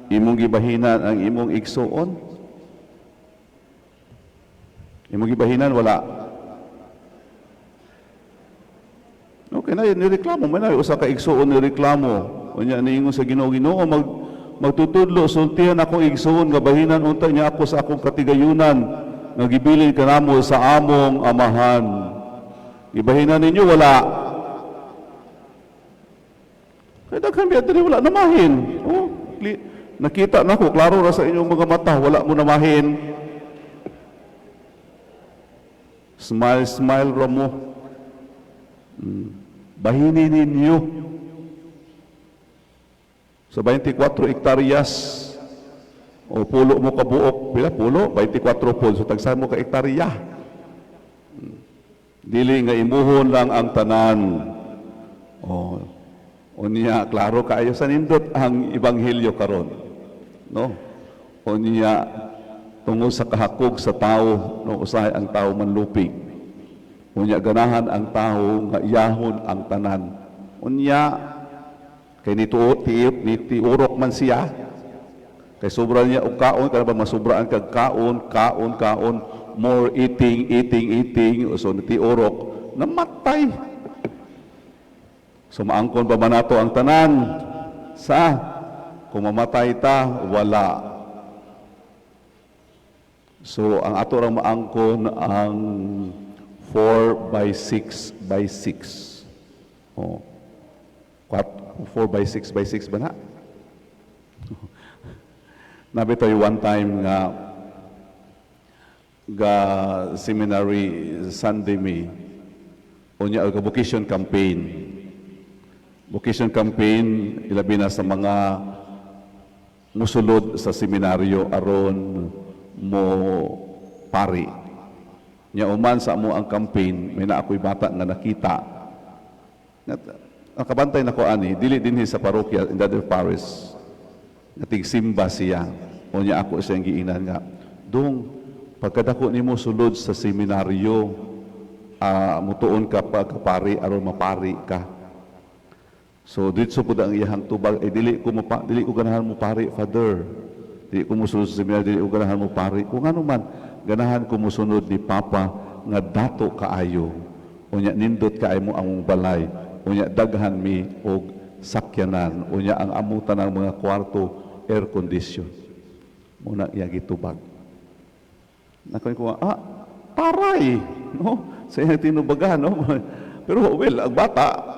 imong gibahinan ang imong igsuon? Imong gibahinan wala. Okay na yun, nireklamo man na usa ka igsuon nireklamo. Unya niingon sa Ginoo, Ginoo magtutudlo sultihan akong igsuon nga bahinan unta niya ako sa akong katigayunan nga gibilin kanamo sa among amahan. Ibahinan ninyo wala. Kaya daghan biya diri wala namahin. Oh, nakita na ko klaro ra sa inyong mga mata, wala mo namahin. Smile, smile ra mo. Bahini ninyo. Sa 24 hektaryas, o pulo mo kabuok, pila pulo? 24 pul, so tagsa mo ka hektarya. Dili nga imuhon lang ang tanan. O niya, klaro kaayo sa nindot ang Ebanghelyo karon. No? O niya, tungod sa kahakog sa tao, no, usahay ang tao manlupig. Unya ganahan ang tao nga iyahon ang tanan. Unya kay nitiurok man siya. Kay sobra niya og kaon kada ba masubraan kag kaon, more eating, so nitiurok namatay. So maangkon ba man nato ang tanan? Kung mamatay ta, wala. So, ang ato rang maangkon ang 4 by 6 by 6. 4 by 6 by 6 ba na? Nabi tayo one time nga seminary Sunday May unya ang vocation campaign. Vocation campaign, ilabi na sa mga musulod sa seminaryo aron mo pari. Nya uman sa mo ang campaign, may na ako'y bata nga nakita. Nakabantay na ko ani, dili dinhi sa parokya in the other parish. Natigsimba siya. O niya ako siyang giinan nga, dong, pagkadako nimo sulod sa seminaryo, mutuon ka pagkapari aron mapari ka. So dito pud ang iyang tubag, dili ko ganahan mo pari, Father. Dili ko musunod sa seminaryo, dili ko ganahan mo pari. Kung ano man, ganahan ko musunod ni Papa nga dato kaayo. Unya nindot kaayo mo ang balay. Unya daghan mi og sakyanan. Unya ang amutan ng mga kwarto air condition. Muna iya gitubag. Nakoy ko taray, no? Sa iyang tinubagan, no? Pero well, ang bata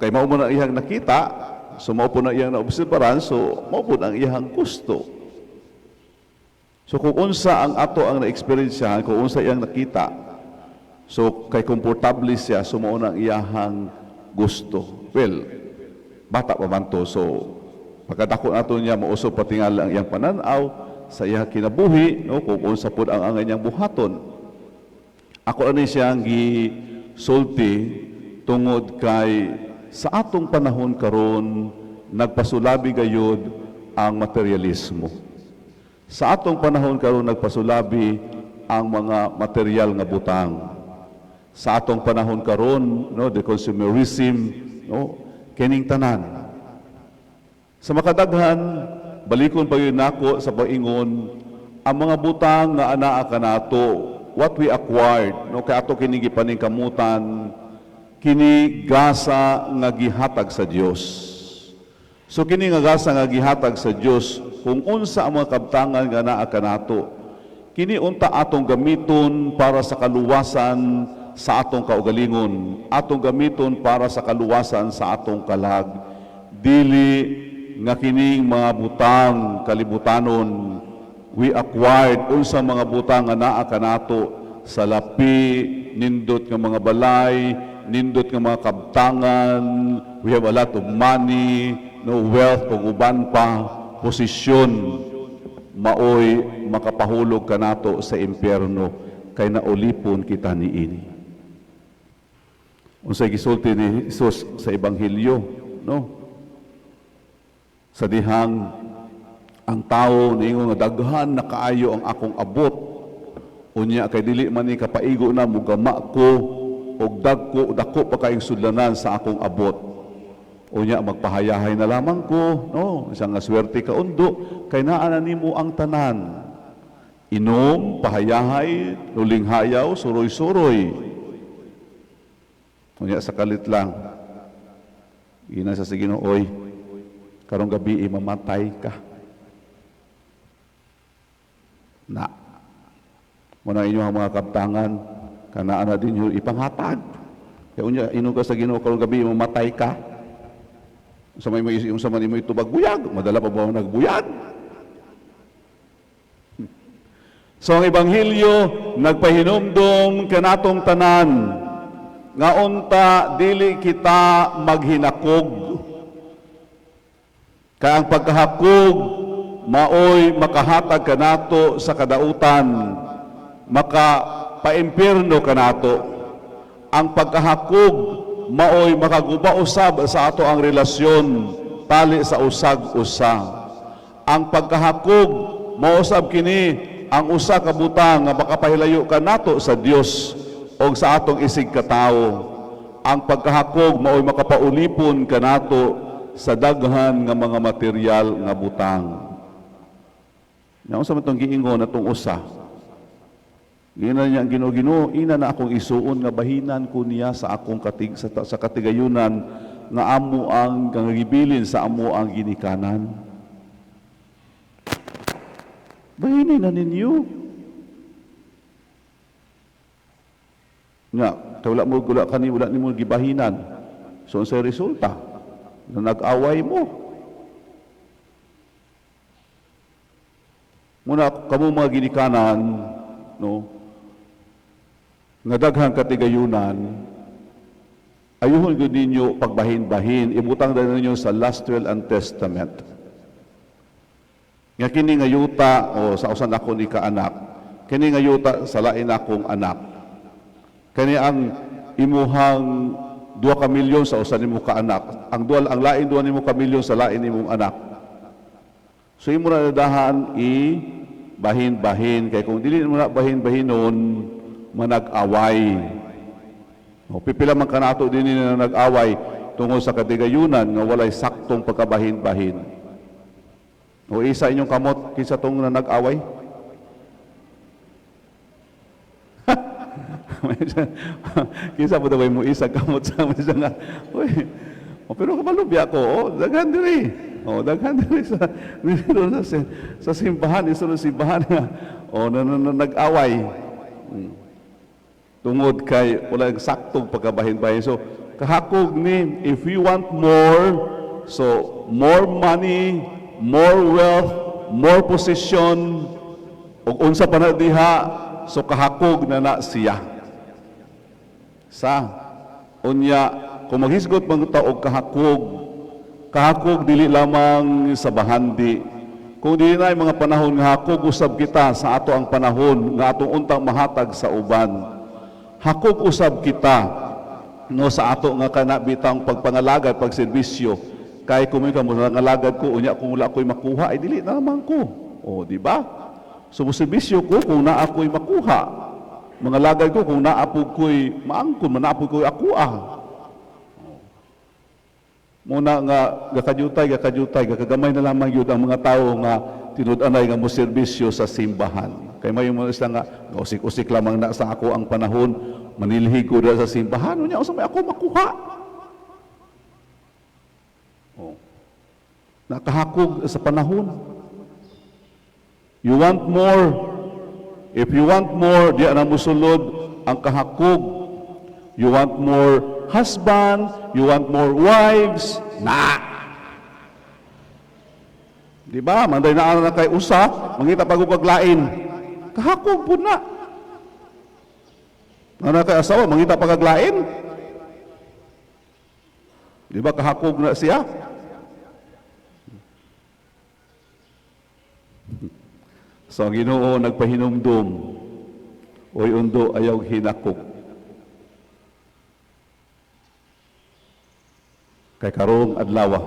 kay mao mo na iyang nakita, so mao po na iyang naobserbaran, so mao po ang iyang gusto. So kung unsa ang ato ang na-experience kung unsa iyang nakita, so kay komportable siya, so mao na ang iyang gusto. Well, bata pa man to, so pagkadako nato niya mausog patingal ang iyang pananaw sa iyang kinabuhi, no, kung unsa pud ang iyang buhaton. Ako ani siyang gisulti tungod kay sa atong panahon karon nagpasulabi gayud ang materialismo. Sa atong panahon karon nagpasulabi ang mga material nga butang. Sa atong panahon karon, no, the consumerism, no, kining tanan. Sa makadaghan, balikon pa yun nako sa paingon, ang mga butang nga anaa kanato, what we acquired, no, kay ato kini gipaningkamutan, kini gasa nga gihatag sa Dios. So kini nga gasa nga gihatag sa Dios, kung unsa ang mga kabtangan nga anaa kanato, kini unta atong gamiton para sa kaluwasan sa atong kaugalingon, atong gamiton para sa kaluwasan sa atong kalag, dili nga kining mga butang kalibutanon we acquired unsa mga butang nga naa kanato sa lapi, nindot nga mga balay, nindot nga mga kabtangan, we have a lot of money, no, wealth, kung uban pa posisyon, maoy makapahulog kanato sa impyerno kay naulipon kita niini. Unsay gisulti ni Jesus sa Ebanghelyo, no? Sa dihang ang tao niingon nga daghan na kaayo ang akong abot, unya kay dili man ni kapaigo na mugama ko og dako pa kayong sudlanan sa akong abot. Unya magpahayahay na lamang ko, no? Isang nga swerte ka undo, kay naa na nimo ang tanan. Inom, pahayahay, lulinghayaw, suroy-suroy. Unya sa kalit lang, ina sa Ginoo, oy, karong gabi mamatay ka. Na, muna inyong mga kabtangan, kanaan na din yung ipanghatag. Kaya unya, inom ka sa Ginoo, karong gabi mamatay ka. Sa may yung sa man mo itubag buyag, madala pa ba nagbuyag? So ang ebanghelyo nagpahinumdom kanatong tanan nga unta dili kita maghinakog. Kaya ang pagkahakog maoy makahatag kanato sa kadautan, makapaempirno kanato. Ang pagkahakog maoy makaguba usab sa ato ang relasyon tali sa usag-usa. Ang pagkahakog mausab kini ang usa ka butang nga makapahilayo kanato sa Dios o sa atong isig katawo. Ang pagkahakog maoy makapaulipon kanato sa daghan nga mga material nga butang. Naon sa matong giingon atong usa. Gina niya ang Ginoo, ina na akong isuon nga bahinan ko niya sa akong sa katigayunan nga amo ang kangibilin sa amo ang ginikanan. Bahinin na ninyo. Nga, wala nimo gibahinan. So sa resulta na nag-away mo. Muna kamo mga ginikanan, no? Nga daghang katigayunan, ayuhon gud ninyo pagbahin-bahin, ibutang na ninyo sa last will and testament. Nga kini nga yuta o sa usan ako ni kaanak, kini nga yuta sa lain akong anak. Kani ang imuhang 2 ka milyon sa usan nimo kaanak, ang lain 2 nimo ka milyon sa lain nimong anak. So imo na dahan bahin-bahin, kay kung dili mo na bahin-bahinon manag-away. O pipila man kanato din na nag-away tungod sa katigayunan nga walay saktong pagkabahin-bahin. O isa inyong kamot kinsa tong na nag-away? Kinsa po daw mo isa kamot sa mga nga. Oy. O pero kabalubya ko, daghan diri. O daghan diri sa simbahan, isulod simbahan nga. O nag-away. Tungod kay wala saktong pagkabahin-bahin. So, kahakog ni, if we want more, so more money, more wealth, more position, ug unsa pa na diha, so kahakog na siya. Unya, kung maghisgot man ta og kahakog dili lamang sa bahandi. Kung dili na mga panahon nga hakog usab kita sa ato ang panahon nga atong untang mahatag sa uban. Hakog usab kita no sa ato nga kanabitang pagpangalagad, pagserbisyo. Kay kung may kamulangalagad ko, unya kung wala ako'y makuha, ay dili na naman ko. O, di ba? So, serbisyo ko kung na ako'y makuha. Mga lagad ko kung naapog ko'y maangkon, manaapog ko'y akuha. Muna nga, gakajutay, gakagamay na lamang yun ang mga tao nga tinud-anay nga mo serbisyo sa simbahan. Kay may mga isla nga, usik-usik lamang na sa ako ang panahon, manilhig ko sa simbahan, unya, usap may ako makuha. Oh. Nakahakog sa panahon. You want more. If you want more, di na musulod ang kahakog. You want more husband, you want more wives, Di ba? Manday na kay usa, mangita pagugaglain. Kahakog po na. Nga kay asawa, mangita pagaglain. Di ba kahakog na siya? So ang Ginoo nagpahinumdum, oy undo ayaw hinakog. Kay karong adlaw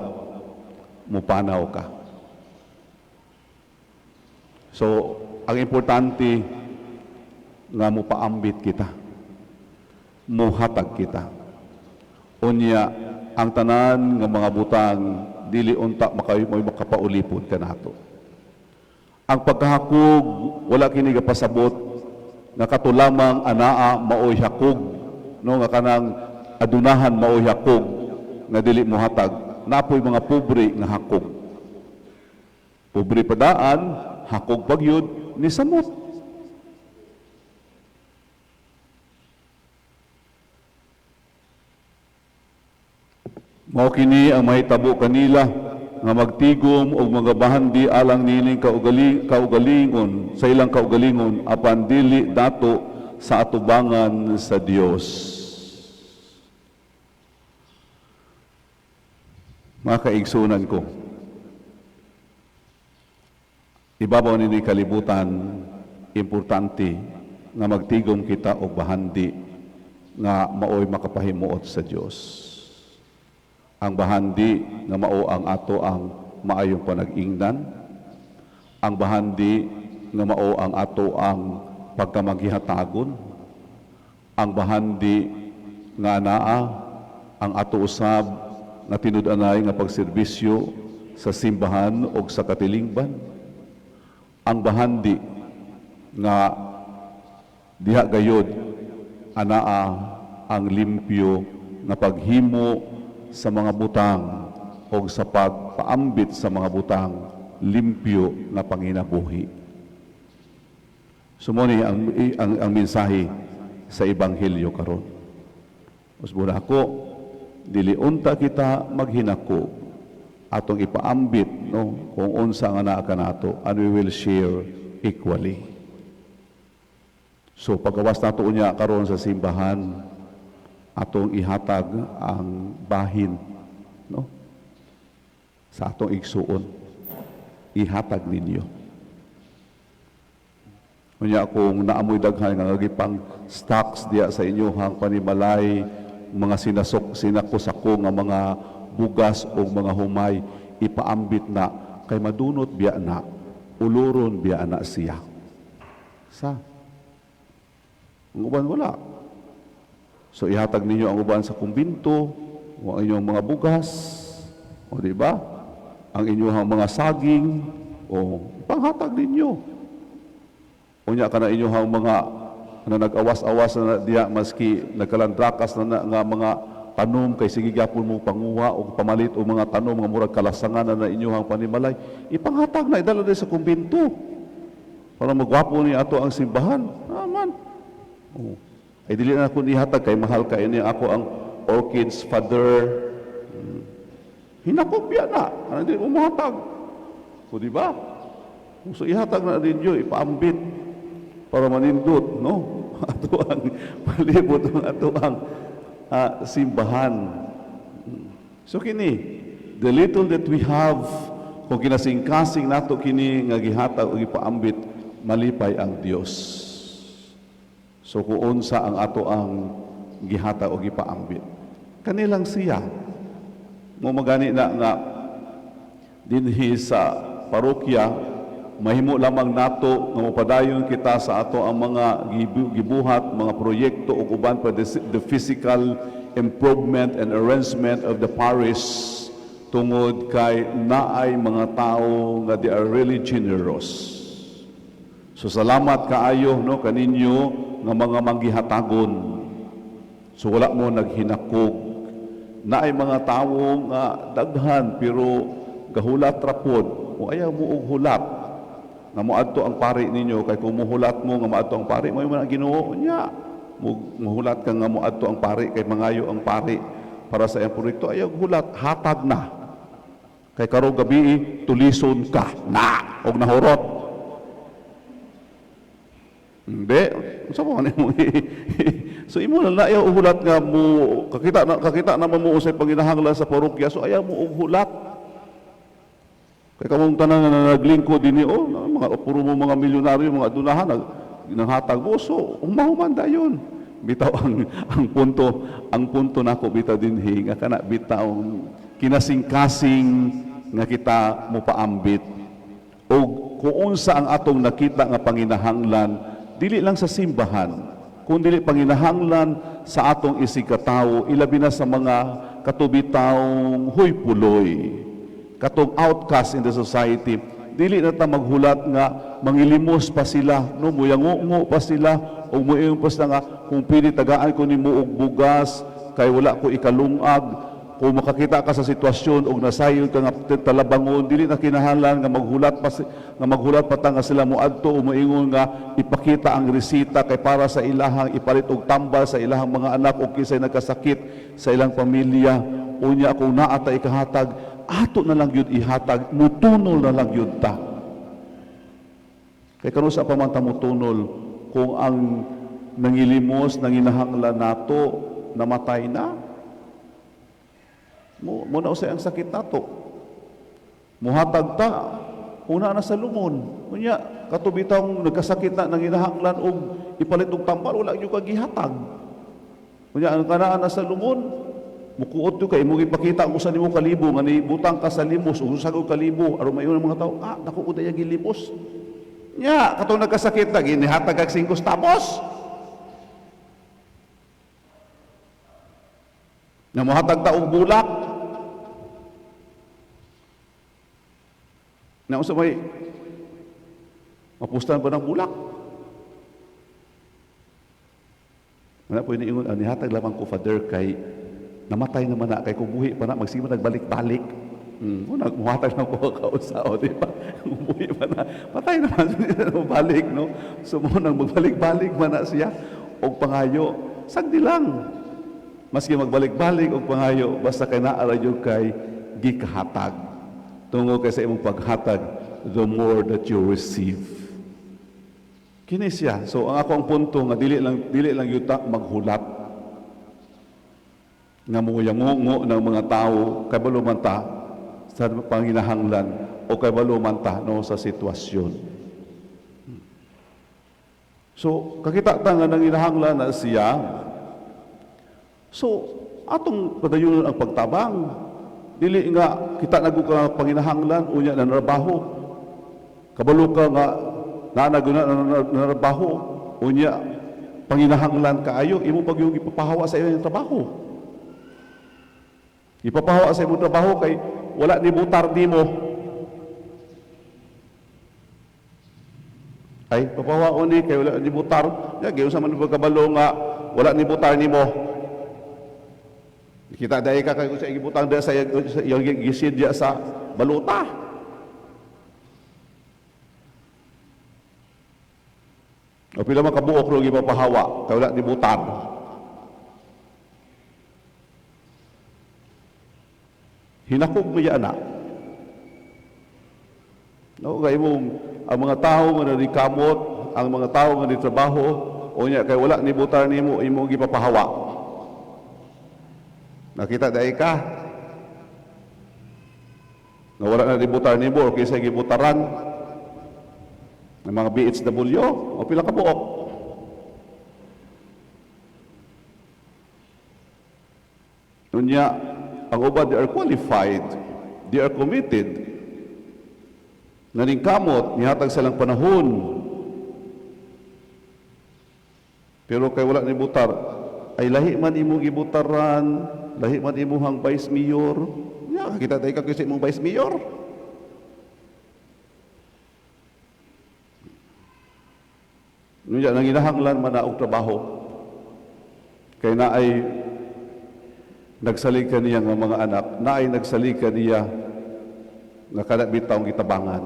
mupanaw ka. So ang importante nga mupaambit kita, muhatag kita. Unya ang tanan nga mga butang dili unta makapaulipod kanato. Ang pagkahakog wala kini gapasabot nga kato lamang anaa maoy hakog, no, nga kanang adunahan maoy hakog nga dili mohatag. Napoy mga pobre nga hakog. Pobre padaan, hakog pagyud ni samot. Mao kini ang mahitabo kanila nga magtigom og mga bahandi alang nining kaugalingon sa ilang kaugalingon apan dili dato sa atubangan sa Dios. Mga kaigsunan ko, ibabaw nini kalibutan, importante nga magtigom kita og bahandi nga maoy makapahimuot sa Dios. Ang bahandi nga mao ang ato ang maayong panag-ingnan, ang bahandi nga mao ang ato ang pagkamaghihatagon, ang bahandi nga anaa ang ato usab nga tinud-anay nga pagserbisyo sa simbahan o sa katilingban, ang bahandi nga diha gayod anaa ang limpyo nga paghimo sa mga butang o sa pagpaambit sa mga butang limpyo na panginabuhi. Sumuni ang mensahe sa Ebanghelyo karon. Usbuna ako, dili unta kita maghinako atong ipaambit, no, kung unsa nga naa kanato, and we will share equally. So pagawas nato unya karon sa simbahan, atong ihatag ang bahin, no, sa atong igsuon, ihatag ninyo. Unya kung naamoy daghan nga gipang stocks diya sa inyohang panimalay, mga sinako-sako nga mga bugas o mga humay, ipaambit na kay madunot biya na, uluron biya na siya. Sa ang uban wala. So ihatag ninyo ang uban sa kumbinto, o ang inyong mga bugas, o di ba? Ang inyong mga saging, o panghatag ninyo. Unya ka na inyong mga na nag-awas-awas na diya maski nagkalandrakas na nga mga tanom kay sige gyapon mo panguha o pamalit o mga tanom nga murag kalasangan na inyong panimalay, ipanghatag na idala sa kumbinto para magwapo ni ato ang simbahan. Aman. Oh. Ay dili na ako ihatag kay mahal ka ini ako ang orchids father. Hinakopya na, ano din umuhatag. O di ba? So ihatag na din yun, ipaambit para manindot, no? Ato ang palibot ng ato ang simbahan. So kini, the little that we have, kung kinasingkasing nato kini nga gihatag o ipaambit, malipay ang Dios. So kung unsa ang ato ang gihata o gipaambit, kanilang siya mo magani na nga dinhi sa parokya, mahimo lamang nato nga mopadayon kita sa ato ang mga gibuhat, mga proyekto o uban pa the physical improvement and arrangement of the parish tungod kay naay mga tao nga they are really generous. So salamat kaayo, no, kaninyo nga mga manggihatagon. So wala mo naghinakog. Naay mga tawo nga daghan pero gahulat rapod. O ayaw mo og hulat nga moadto ang pari ninyo kay kung muhulat mo nga moadto ang pari mo man Ginoo nya. Muhulat ka nga moadto ang pari kay mangayo ang pari para sa iyang proyekto, ayaw hulat, hatag na. Kay karong gabi tulison ka na og nahurot. Hindi. So so imo na ayaw uhulat nga mo kakita na mo usay panginahanglan sa parokya, so ayaw mo uhulat. Kay kamong tanan na naglingkod dinhi mga puro mo mga milyonaryo, mga dunahan nanghatag mo, so umahuman dayon. Bitaw ang punto nako bitaw dinhi nga kana bitaw kinasing-kasing nga kita mo paambit o kung unsa ang atong nakita nga panginahanglan dili lang sa simbahan, kundi panginahanglan sa atong isigkatawo, ilabi na sa mga katubitawng huy puloy, katong outcast in the society. Dili na ta maghulat nga mangilimos pa sila, no, muyango pa sila o muingon pa sila nga kung pili tagaan ko nimo og bugas kay wala ko ikalungag. Kung makakita ka sa sitwasyon o nasayon ka nga talabangon, dili na kinahanglan nga maghulat pa ta nga sila moadto o moingon nga ipakita ang resita kay para sa ilahang ipalit og tambal sa ilahang mga anak o kisay nagkasakit sa ilang pamilya. Unya kung naa ta ikahatag, ato na lang yun ihatag, mutunol na lang yun ta. Kay kano sa pamanta mutunol kung ang nangilimos, nanginahanglan nato, namatay na? Muna usay ang sakit nato. Muhatag ta, una na sa lumon. Unya, katubitang nagkasakit na, nanginahanglan og ipalit og tambal, wala yung kagihatag. Unya, ang kanaan na sa lumon, mukuot yung kay, mo ipakita kung saan mo kalibo, nga ni butang ka sa limos, o sagog kalibo, aron mayon ang mga tao, naku, uday ang gilimos. Nya, katong nagkasakit na, ginihatag ang 5 tapos. Nga muhatag ta og bulak. Na usa may mapustan pa ng bulak. Wala po iniingon, nihatag lamang ko, Father, kay namatay naman na, kay kung buhi pa na, magsima nagbalik-balik. Muhatag na ko kausao, di ba? Kung buhi pa na, patay naman siya balik, no? So, nang magbalik-balik man na siya, o pangayo, sagdi lang. Maski magbalik-balik o pangayo, basta kay naara yung kay gikahatag. Tungo kay sa imong paghatag, the more that you receive. Kini siya. So ang akong punto nga dili lang yuta maghulat nga muyangongo ng mga tao kay balumanta sa panginahanglan o kay balumanta no sa sitwasyon. So kakita ta nga nanginahanglan na siya. So atong padayon ang pagtabang. Dili nga kita nagka panginahanglan unya na narabaho. Kabalo ka nga nanaguna na narabaho unya panginahanglan kaayo imo pag yung ipapahawa sa iyong trabaho. Ipapahawa sa imong trabaho kay wala ni butar nimo. Ay papahawa ni kay wala ni butar. Ya gyud sa man kabalo nga wala ni butar nimo. Kita dahil ka kung sa igibutang dahil sa yung gisidya sa baluta. O pila makabuok ro gipapahawa, kay wala ni butan. Hinakog mo yan na. No, kay mong ang mga tao nga narikamot, ang mga tao nga nitrabaho, o niya kay wala ni butan nimo imo gipapahawa. Nakita dahil ka na wala na ributar ni mo o kaysa gibutaran ng mga BHW o pila ka buok. Nunya, ang uban, they are qualified, they are committed, naningkamot, nihatag silang panahon. Pero kay wala ni butar, ay lahi man imong gibutaran, lahi man imuhang vice mayor. Ya, kita tayo kasi imong vice mayor. Nunya nanginahanglan man na og trabaho. Kay naay nagsalig kaniya nga mga anak, naay nagsalig kaniya nga kada bitaw gitabangan.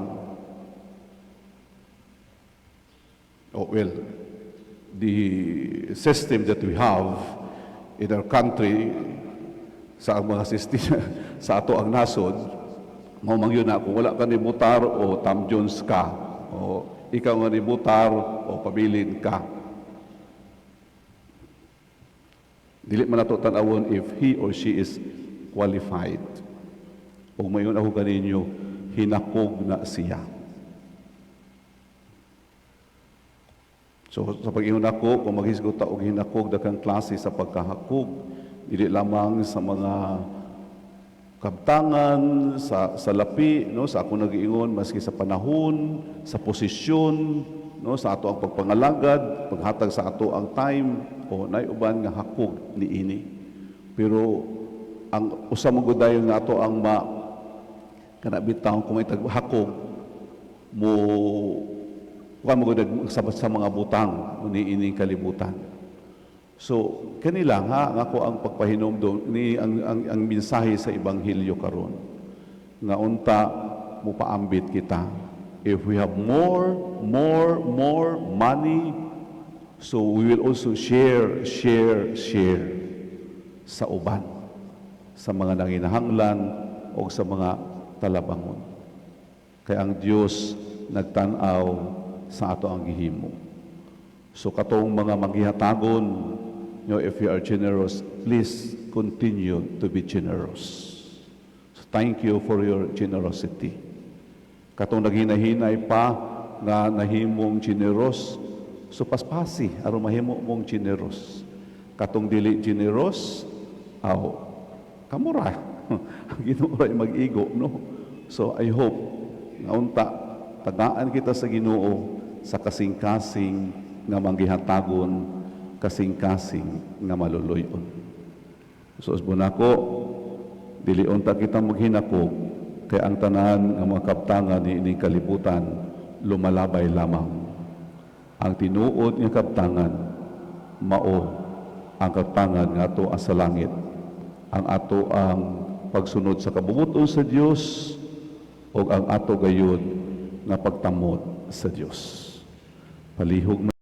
Oh well, the system that we have in our country sa mga sistema sa ato ang nasod mao mangyo na kung wala ka ni butar o Tom Jones ka o ikaw nga ni butar o pabilin ka, dili man nato tan-awon if he or she is qualified. Ug mayon ako kaninyo hinakog na siya. So sa pag-ingon ako, kung maghisgot ta og hinakog dakang klase sa pagkahakog, dili lamang sa mga kabtangan, sa lapi, no, sa ako nag-iingon, maski sa panahon, sa posisyon, no, sa ato ang pagpangalagad, paghatag sa ato ang time, o naay uban nga hakog niini. Pero ang usa mo gudayon nga ato ang kanabitaw kung may taghakog mo kuan mo gud sa mga butang ni kalibutan. So kanila nga ako ang pagpahinomdom ni ang mensahe sa ebanghelyo karon nga unta mo paambit kita. If we have more money, so we will also share sa uban, sa mga nanginahanglan o sa mga talabangon. Kaya ang Dios nagtan-aw sa ato ang gihimo. So katong mga maghihatagon, if you are generous, please continue to be generous. So thank you for your generosity. Katong naghinahinay pa nga nahimong generous, so paspasi aron mahimo mong generous. Katong dili generous, kamura. Ang Ginoo ay mag-igo, no? So I hope nga unta tagaan kita sa Ginoo sa kasing-kasing nga manggihatagon, kasing-kasing nga maluluyon. So usbon ako, dili unta kita maghinako kay ang tanan nga mga kaptangan ni ining kalibutan lumalabay lamang. Ang tinuod nga kaptangan mao ang kaptangan nga ato sa langit, ang ato ang pagsunod sa kabubuton sa Dios o ang ato gayud nga pagtamod sa Dios. Palihog